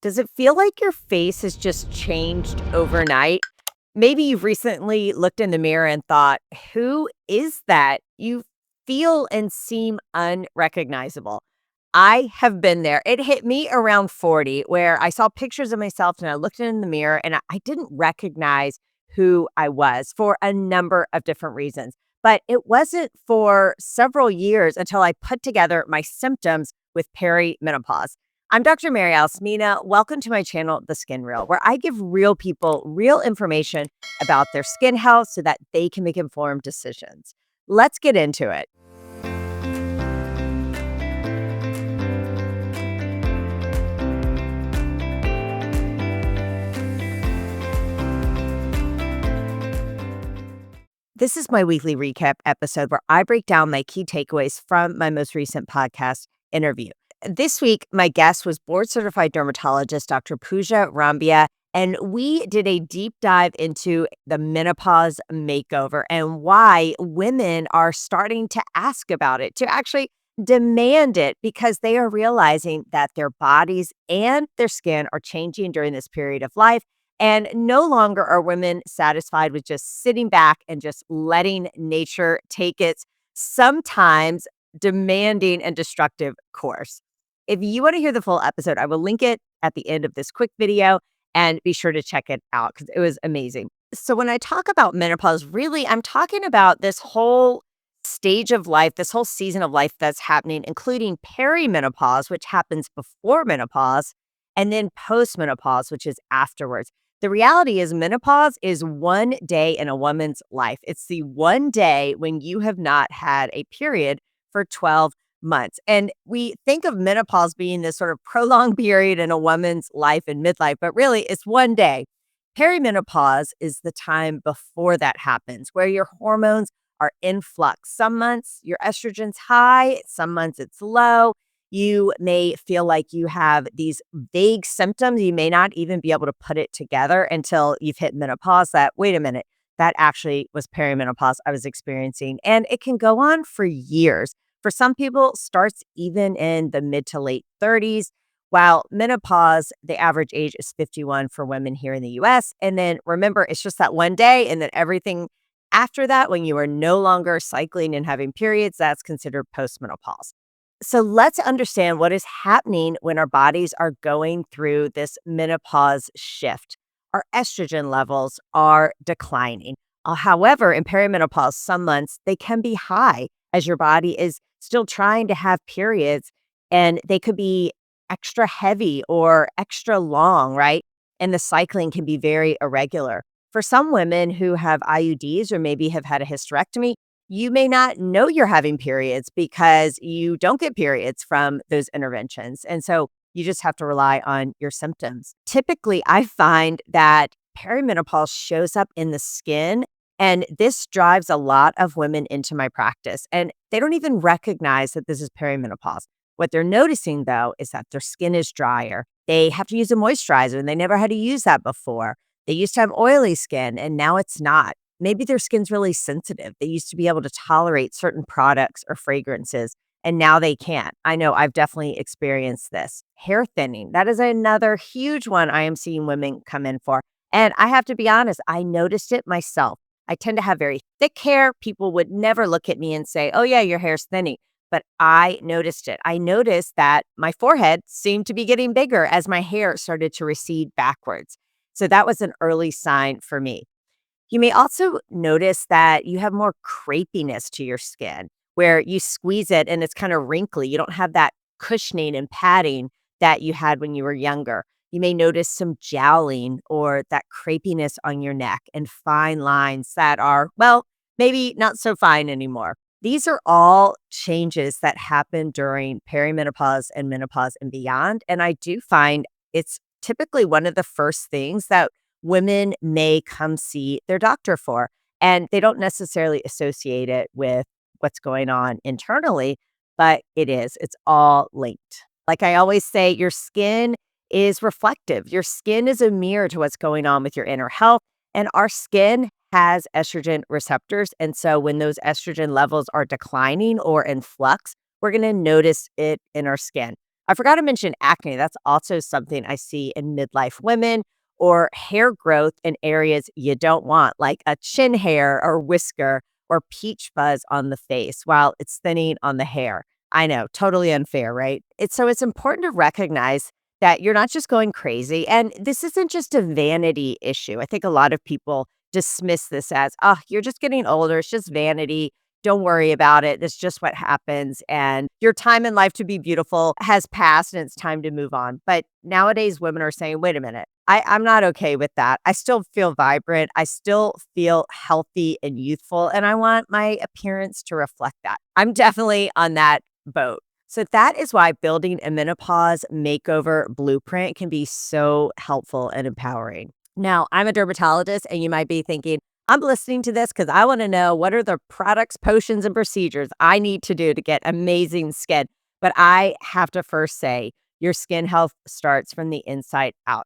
Does it feel like your face has just changed overnight? Maybe you've recently looked in the mirror and thought, who is that? You feel and seem unrecognizable. I have been there. It hit me around 40 where I saw pictures of myself and I looked in the mirror and I didn't recognize who I was for a number of different reasons. But it wasn't for several years until I put together my symptoms with perimenopause. I'm Dr. Mina. Welcome to my channel, The Skin Real, where I give real people real information about their skin health so that they can make informed decisions. Let's get into it. This is my weekly recap episode where I break down my key takeaways from my most recent podcast interview. This week, my guest was board certified dermatologist Dr. Pooja Rambia, and we did a deep dive into the menopause makeover and why women are starting to ask about it, to actually demand it because they are realizing that their bodies and their skin are changing during this period of life. And no longer are women satisfied with just sitting back and just letting nature take its sometimes demanding and destructive course. If you want to hear the full episode, I will link it at the end of this quick video and be sure to check it out because it was amazing. So, when I talk about menopause, really, I'm talking about this whole stage of life, this whole season of life that's happening, including perimenopause, which happens before menopause, and then postmenopause, which is afterwards. The reality is, menopause is one day in a woman's life. It's the one day when you have not had a period for 12 months. And we think of menopause being this sort of prolonged period in a woman's life in midlife, but really it's one day. Perimenopause is the time before that happens, where your hormones are in flux. Some months your estrogen's high, some months it's low. You may feel like you have these vague symptoms. You may not even be able to put it together until you've hit menopause that, wait a minute, that actually was perimenopause I was experiencing. And it can go on for years. For some people, starts even in the mid to late 30s, while menopause, the average age is 51 for women here in the US. And then remember, it's just that one day, and then everything after that, when you are no longer cycling and having periods, that's considered postmenopause. So let's understand what is happening when our bodies are going through this menopause shift. Our estrogen levels are declining. However, in perimenopause, some months they can be high as your body is still trying to have periods, and they could be extra heavy or extra long, right? And the cycling can be very irregular. For some women who have IUDs or maybe have had a hysterectomy, you may not know you're having periods because you don't get periods from those interventions. And so you just have to rely on your symptoms. Typically, I find that perimenopause shows up in the skin, and this drives a lot of women into my practice. And they don't even recognize that this is perimenopause. What they're noticing, though, is that their skin is drier. They have to use a moisturizer, and they never had to use that before. They used to have oily skin, and now it's not. Maybe their skin's really sensitive. They used to be able to tolerate certain products or fragrances, and now they can't. I know I've definitely experienced this. Hair thinning, that is another huge one I am seeing women come in for. And I have to be honest, I noticed it myself. I tend to have very thick hair. People would never look at me and say, oh, yeah, your hair's thinning. But I noticed it. I noticed that my forehead seemed to be getting bigger as my hair started to recede backwards. So that was an early sign for me. You may also notice that you have more crepiness to your skin where you squeeze it and it's kind of wrinkly. You don't have that cushioning and padding that you had when you were younger. You may notice some jowling or that crepiness on your neck and fine lines that are, well, maybe not so fine anymore. These are all changes that happen during perimenopause and menopause and beyond. And I do find it's typically one of the first things that women may come see their doctor for. And they don't necessarily associate it with what's going on internally, but it is. It's all linked. Like I always say, your skin is reflective. Your skin is a mirror to what's going on with your inner health. And our skin has estrogen receptors. And so when those estrogen levels are declining or in flux, we're going to notice it in our skin. I forgot to mention acne. That's also something I see in midlife women or hair growth in areas you don't want, like a chin hair or whisker or peach fuzz on the face while it's thinning on the hair. I know, totally unfair, right? It's important to recognize that you're not just going crazy. And this isn't just a vanity issue. I think a lot of people dismiss this as, oh, you're just getting older. It's just vanity. Don't worry about it. It's just what happens. And your time in life to be beautiful has passed and it's time to move on. But nowadays, women are saying, wait a minute, I'm not okay with that. I still feel vibrant. I still feel healthy and youthful. And I want my appearance to reflect that. I'm definitely on that boat. So that is why building a menopause makeover blueprint can be so helpful and empowering. Now, I'm a dermatologist, and you might be thinking, I'm listening to this because I want to know what are the products, potions, and procedures I need to do to get amazing skin. But I have to first say, your skin health starts from the inside out.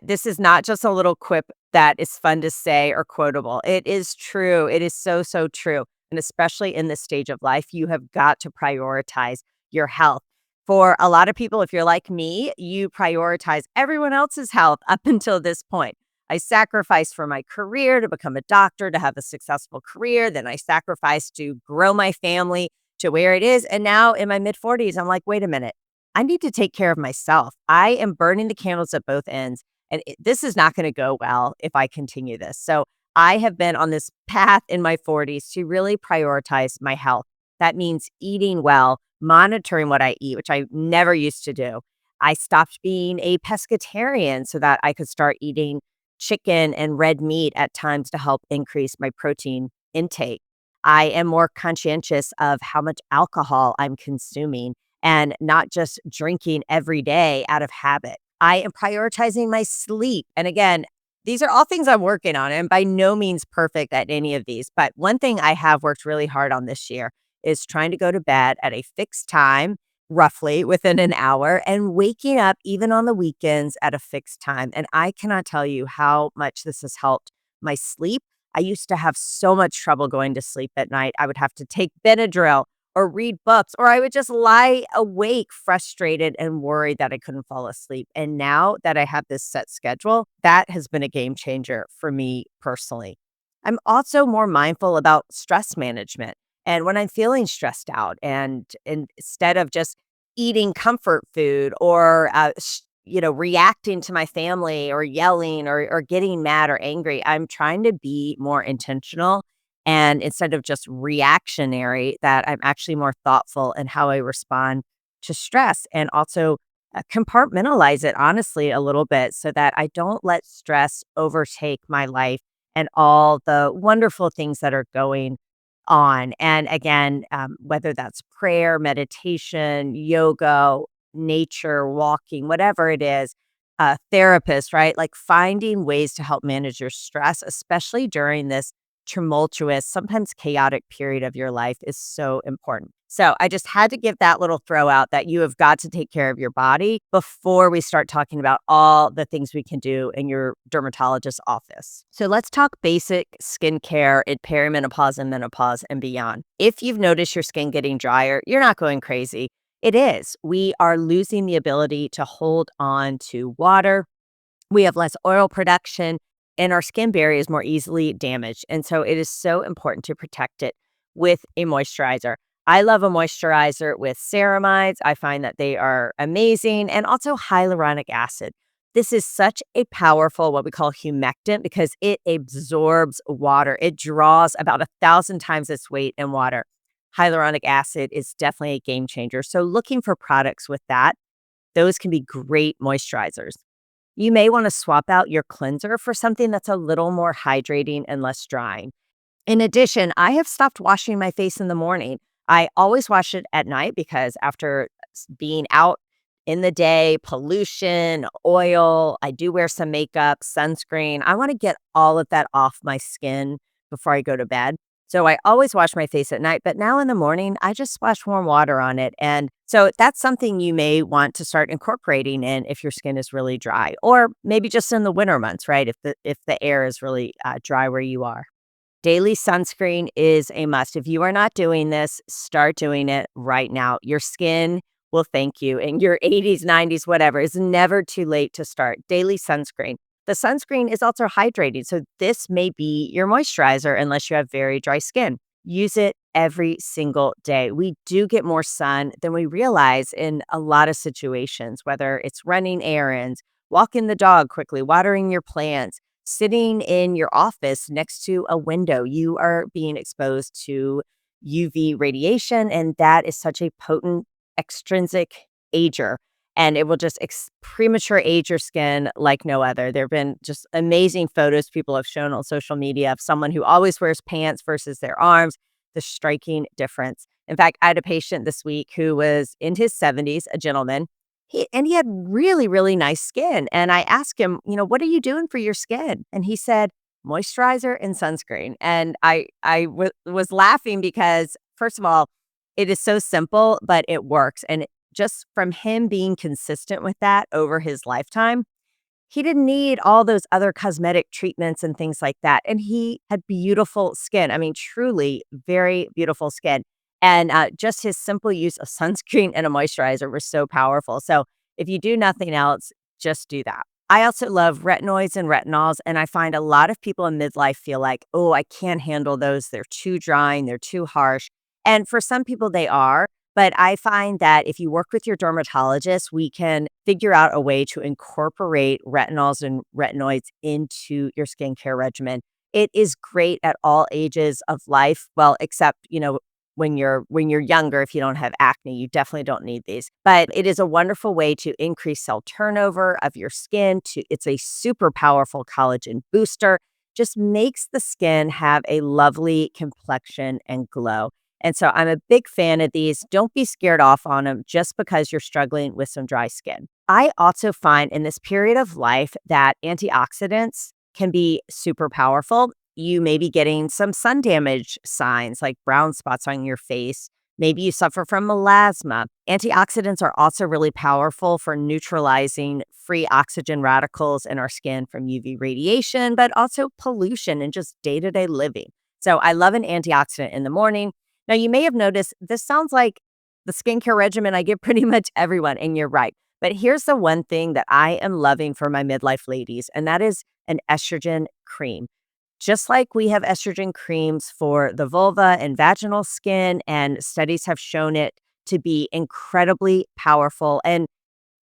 This is not just a little quip that is fun to say or quotable. It is true. It is so, so true. And especially in this stage of life, you have got to prioritize your health. For a lot of people, if you're like me, you prioritize everyone else's health up until this point. I sacrificed for my career to become a doctor, to have a successful career. Then I sacrificed to grow my family to where it is. And now in my mid 40s, I'm like, wait a minute, I need to take care of myself. I am burning the candles at both ends. And this is not going to go well if I continue this. So I have been on this path in my 40s to really prioritize my health. That means eating well, monitoring what I eat, which I never used to do. I stopped being a pescatarian so that I could start eating chicken and red meat at times to help increase my protein intake. I am more conscientious of how much alcohol I'm consuming and not just drinking every day out of habit. I am prioritizing my sleep. And again, these are all things I'm working on and by no means perfect at any of these. But one thing I have worked really hard on this year is trying to go to bed at a fixed time, roughly within an hour, and waking up even on the weekends at a fixed time. And I cannot tell you how much this has helped my sleep. I used to have so much trouble going to sleep at night. I would have to take Benadryl or read books, or I would just lie awake, frustrated and worried that I couldn't fall asleep. And now that I have this set schedule, that has been a game changer for me personally. I'm also more mindful about stress management. And when I'm feeling stressed out, and instead of just eating comfort food or reacting to my family or yelling or getting mad or angry, I'm trying to be more intentional. And instead of just reactionary, that I'm actually more thoughtful in how I respond to stress and also compartmentalize it honestly a little bit so that I don't let stress overtake my life and all the wonderful things that are going on. And again, whether that's prayer, meditation, yoga, nature, walking, whatever it is, therapist, right? Like finding ways to help manage your stress, especially during this tumultuous, sometimes chaotic period of your life is so important. So I just had to give that little throw out that you have got to take care of your body before we start talking about all the things we can do in your dermatologist's office. So let's talk basic skincare in perimenopause and menopause and beyond. If you've noticed your skin getting drier, you're not going crazy. It is. We are losing the ability to hold on to water. We have less oil production and our skin barrier is more easily damaged. And so it is so important to protect it with a moisturizer. I love a moisturizer with ceramides. I find that they are amazing and also hyaluronic acid. This is such a powerful, what we call humectant, because it absorbs water. It draws about 1,000 times its weight in water. Hyaluronic acid is definitely a game changer. So looking for products with that, those can be great moisturizers. You may want to swap out your cleanser for something that's a little more hydrating and less drying. In addition, I have stopped washing my face in the morning. I always wash it at night because after being out in the day, pollution, oil, I do wear some makeup, sunscreen. I want to get all of that off my skin before I go to bed. So I always wash my face at night, but now in the morning, I just splash warm water on it. And so that's something you may want to start incorporating in if your skin is really dry, or maybe just in the winter months, right? If the air is really dry where you are. Daily sunscreen is a must. If you are not doing this, start doing it right now. Your skin will thank you. In your 80s, 90s, whatever, it's never too late to start daily sunscreen. The sunscreen is also hydrating. So this may be your moisturizer unless you have very dry skin. Use it every single day. We do get more sun than we realize in a lot of situations, whether it's running errands, walking the dog quickly, watering your plants, sitting in your office next to a window. You are being exposed to UV radiation, and that is such a potent extrinsic ager. And it will just premature age your skin like no other. There have been just amazing photos people have shown on social media of someone who always wears pants versus their arms, the striking difference. In fact, I had a patient this week who was in his 70s, a gentleman. He had really, really nice skin. And I asked him, what are you doing for your skin? And he said, moisturizer and sunscreen. And was laughing because, first of all, it is so simple, but it works. And just from him being consistent with that over his lifetime, he didn't need all those other cosmetic treatments and things like that. And he had beautiful skin. I mean, truly very beautiful skin. And just his simple use of sunscreen and a moisturizer were so powerful. So if you do nothing else, just do that. I also love retinoids and retinols. And I find a lot of people in midlife feel like, oh, I can't handle those. They're too drying, they're too harsh. And for some people, they are. But I find that if you work with your dermatologist, we can figure out a way to incorporate retinols and retinoids into your skincare regimen. It is great at all ages of life. Well, except, when you're younger, if you don't have acne, you definitely don't need these. But it is a wonderful way to increase cell turnover of your skin. It's a super powerful collagen booster. Just makes the skin have a lovely complexion and glow. And so I'm a big fan of these. Don't be scared off on them just because you're struggling with some dry skin. I also find in this period of life that antioxidants can be super powerful. You may be getting some sun damage signs like brown spots on your face. Maybe you suffer from melasma. Antioxidants are also really powerful for neutralizing free oxygen radicals in our skin from UV radiation, but also pollution and just day-to-day living. So I love an antioxidant in the morning. Now, you may have noticed this sounds like the skincare regimen I give pretty much everyone, and you're right. But here's the one thing that I am loving for my midlife ladies, and that is an estrogen cream. Just like we have estrogen creams for the vulva and vaginal skin, and studies have shown it to be incredibly powerful and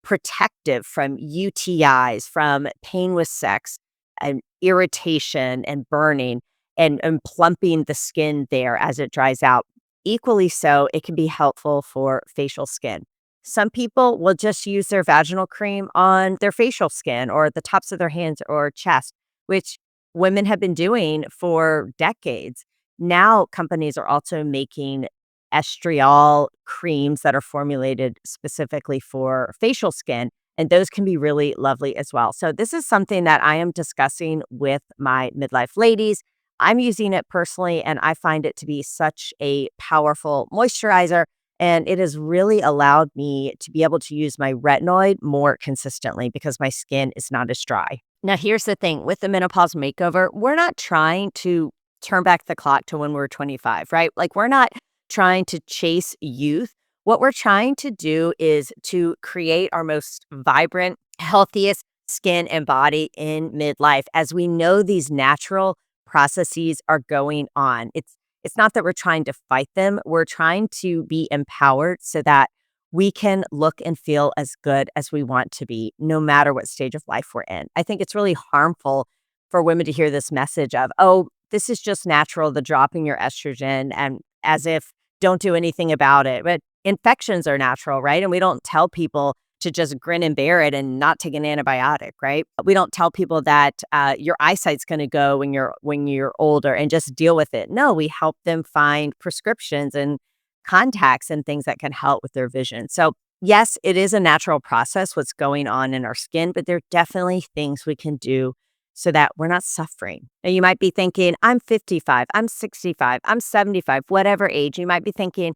protective from UTIs, from pain with sex, and irritation and burning, and plumping the skin there as it dries out. Equally so, it can be helpful for facial skin. Some people will just use their vaginal cream on their facial skin or the tops of their hands or chest, which women have been doing for decades. Now, companies are also making estriol creams that are formulated specifically for facial skin, and those can be really lovely as well. So, this is something that I am discussing with my midlife ladies. I'm using it personally, and I find it to be such a powerful moisturizer. And it has really allowed me to be able to use my retinoid more consistently because my skin is not as dry. Now, here's the thing with the menopause makeover, we're not trying to turn back the clock to when we were 25, right? Like, we're not trying to chase youth. What we're trying to do is to create our most vibrant, healthiest skin and body in midlife as we know these natural processes are going on. It's not that we're trying to fight them. We're trying to be empowered so that we can look and feel as good as we want to be, no matter what stage of life we're in. I think it's really harmful for women to hear this message of, oh, this is just natural, the dropping your estrogen, and as if don't do anything about it. But infections are natural, right? And we don't tell people to just grin and bear it and not take an antibiotic, right? We don't tell people that your eyesight's going to go when you're older and just deal with it. No, we help them find prescriptions and contacts and things that can help with their vision. So yes, it is a natural process what's going on in our skin, but there are definitely things we can do so that we're not suffering. Now you might be thinking, I'm 55, I'm 65, I'm 75, whatever age. You might be thinking,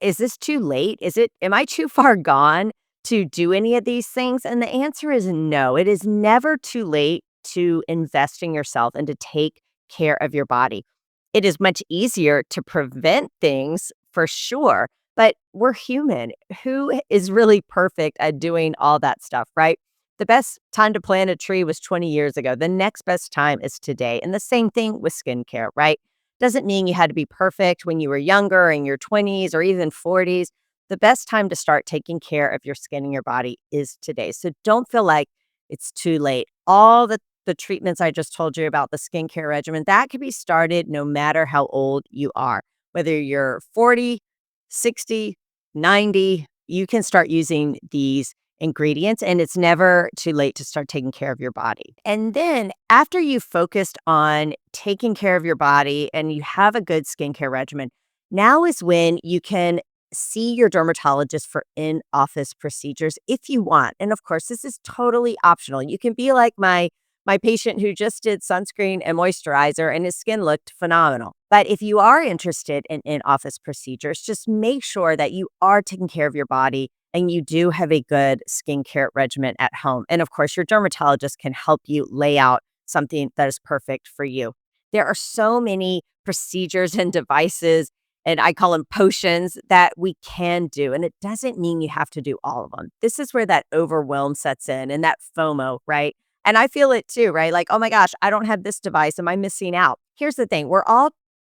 Is this too late? Am I too far gone to do any of these things?" And the answer is no. It is never too late to invest in yourself and to take care of your body. It is much easier to prevent things for sure, But we're human. Who is really perfect at doing all that stuff, right? The best time to plant a tree was 20 years ago. The next best time is today. And the same thing with skincare, right? Doesn't mean you had to be perfect when you were younger, in your 20s or even 40s. The best time to start taking care of your skin and your body is today. So don't feel like it's too late. All the treatments I just told you about, the skincare regimen, that can be started no matter how old you are. Whether you're 40, 60, 90, you can start using these ingredients, and it's never too late to start taking care of your body. And then after you've focused on taking care of your body and you have a good skincare regimen, now is when you can see your dermatologist for in-office procedures if you want. And of course, this is totally optional. You can be like my patient who just did sunscreen and moisturizer and his skin looked phenomenal. But if you are interested in in-office procedures, just make sure that you are taking care of your body and you do have a good skincare regimen at home. And of course, your dermatologist can help you lay out something that is perfect for you. There are so many procedures and devices, and I call them potions, that we can do. And it doesn't mean you have to do all of them. This is where that overwhelm sets in and that FOMO, right? And I feel it too, right? Like, oh my gosh, I don't have this device. Am I missing out? Here's the thing, we're all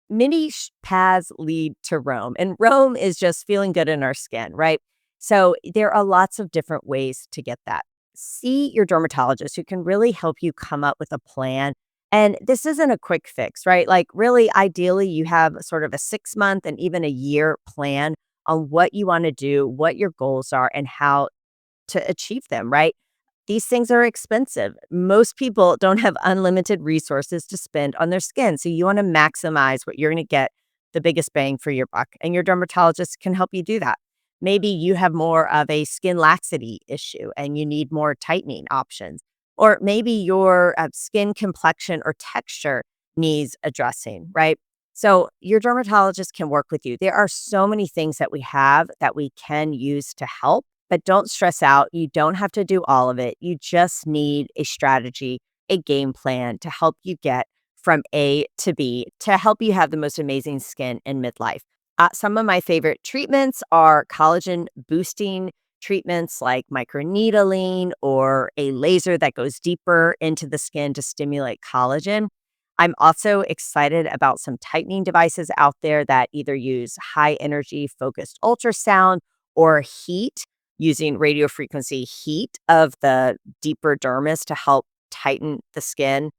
many paths lead to Rome, and Rome is just feeling good in our skin, right? So there are lots of different ways to get that. See your dermatologist who can really help you come up with a plan. And this isn't a quick fix, right? Like, really, ideally, you have sort of a 6 month and even a year plan on what you want to do, what your goals are, and how to achieve them, right? These things are expensive. Most people don't have unlimited resources to spend on their skin. So you want to maximize what you're going to get the biggest bang for your buck. And your dermatologist can help you do that. Maybe you have more of a skin laxity issue and you need more tightening options. Or maybe your skin complexion or texture needs addressing, right? So your dermatologist can work with you. There are so many things that we have that we can use to help. But don't stress out. You don't have to do all of it. You just need a strategy, a game plan to help you get from A to B to help you have the most amazing skin in midlife. Some of my favorite treatments are collagen boosting treatments like microneedling or a laser that goes deeper into the skin to stimulate collagen. I'm also excited about some tightening devices out there that either use high energy focused ultrasound or heat using radio frequency heat of the deeper dermis to help tighten the skin.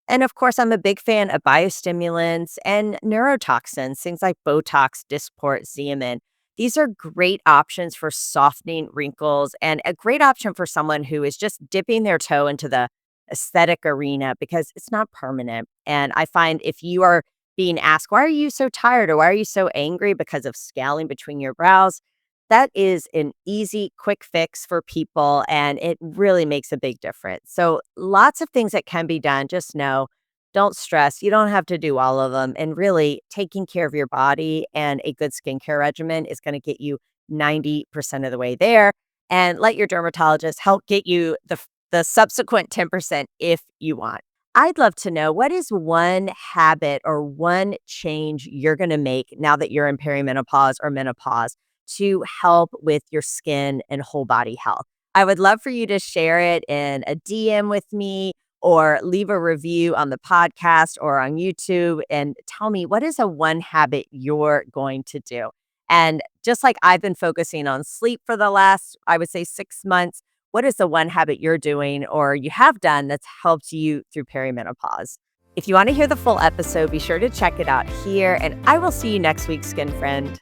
And of course, I'm a big fan of biostimulants and neurotoxins, things like Botox, Dysport, Xeomin. These are great options for softening wrinkles and a great option for someone who is just dipping their toe into the aesthetic arena because it's not permanent. And I find if you are being asked, why are you so tired or why are you so angry because of scaling between your brows? That is an easy, quick fix for people, and it really makes a big difference. So, lots of things that can be done. Just know, don't stress. You don't have to do all of them. And really, taking care of your body and a good skincare regimen is going to get you 90% of the way there. And let your dermatologist help get you the subsequent 10% if you want. I'd love to know, what is one habit or one change you're going to make now that you're in perimenopause or menopause to help with your skin and whole body health? I would love for you to share it in a DM with me or leave a review on the podcast or on YouTube and tell me, what is a one habit you're going to do? And just like I've been focusing on sleep for the last, I would say, 6 months, what is the one habit you're doing or you have done that's helped you through perimenopause? If you want to hear the full episode, be sure to check it out here, and I will see you next week, skin friend.